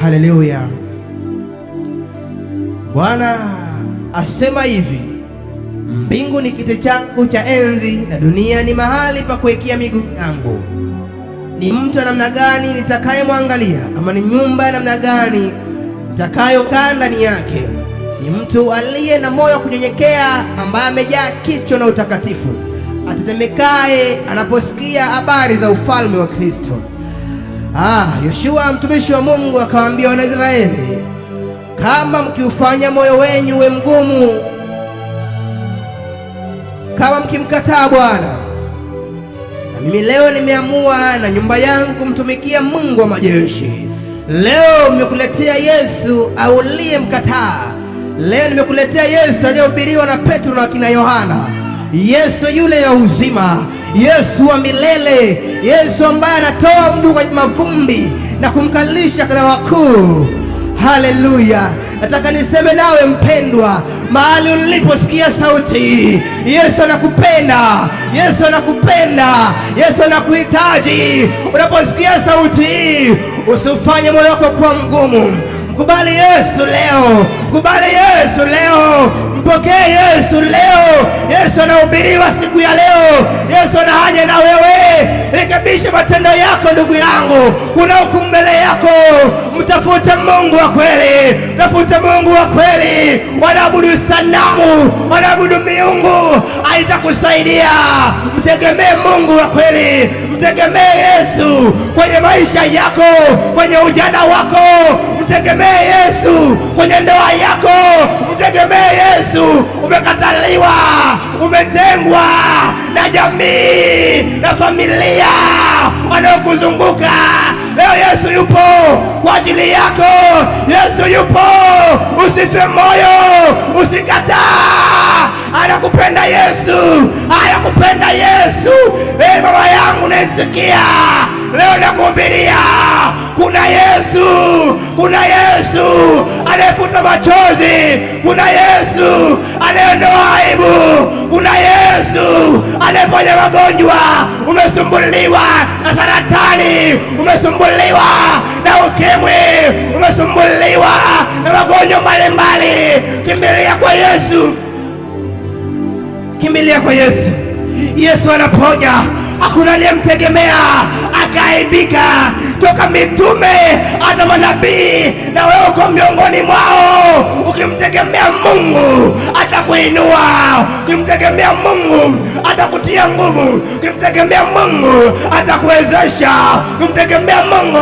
Haleluya. Bwana asema hivi, mbingu ni kiti changu cha enzi na dunia ni mahali pa kuwekea miguu yangu. Ni mtu wa namna gani nitakayemwangalia, ama ni nyumba ya namna gani nitakayokaa ndani yake? Ni mtu aliye na moyo wa kunyenyekea, ambaye amejaa kicho na utakatifu, atetemekaye anaposikia habari za ufalme wa Kristo. Yoshua mtumishi wa Mungu akawaambia Wanaisraeli, kama mkiufanya moyo wenyu uwe mgumu, kama mkimkataa Bwana, na mimi leo nimeamua na nyumba yangu kumtumikia Mungu wa majeshi. Leo nimekuletea Yesu aliyemkataa. Leo nimekuletea Yesu aliyehubiriwa na Petro na kina Yohana, Yesu yule ya uzima, Yesu wa milele, Yesu ambaye anatoa mtu kwenye mavumbi na kumkalisha kana wakuu. Haleluya. Nataka niseme nawe mpendwa, mahali uliposikia sauti, Yesu anakupenda, Yesu anakupenda, Yesu anakuhitaji. Unaposikia sauti, usifanye moyo wako kuwa mgumu. Mkubali Yesu leo, mkubali Yesu leo, mpokee Yesu leo. Yesu anahubiriwa siku ya leo. Yesu ana haja na wewe. Rekebisha matendo yako ndugu yangu, kuna hukumu mbele yako. Mtafute Mungu wa kweli, mtafute Mungu wa kweli. Wanaabudu sanamu, wanaabudu miungu, haitakusaidia. Mtegemee Mungu wa kweli, mtegemee Yesu kwenye maisha yako, kwenye ujana wako. Mtegemee Yesu kwenye ndoa yako, mtegemee Yesu. Umekataliwa, umetengwa na jamii na familia wanaokuzunguka, leo Yesu yupo kwa ajili yako. Yesu yupo, usife moyo, usikataa. Anakupenda Yesu, anakupenda Yesu. Baba yangu naisikia leo nakuhubiria, kuna Yesu, kuna Yesu anayefuta machozi, kuna Yesu anayeondoa aibu, kuna Yesu anayeponya magonjwa. Umesumbuliwa na saratani, umesumbuliwa na ukimwi, umesumbuliwa na magonjwa mbalimbali, kimbilia kwa Yesu, kimbilia kwa Yesu. Yesu anaponya. Hakuna aliyemtegemea akaibika, toka mitume hata manabii, na wewe uko miongoni mwao. Ukimtegemea Mungu atakuinua, ukimtegemea Mungu atakutia nguvu, ukimtegemea Mungu atakuwezesha, ukimtegemea Mungu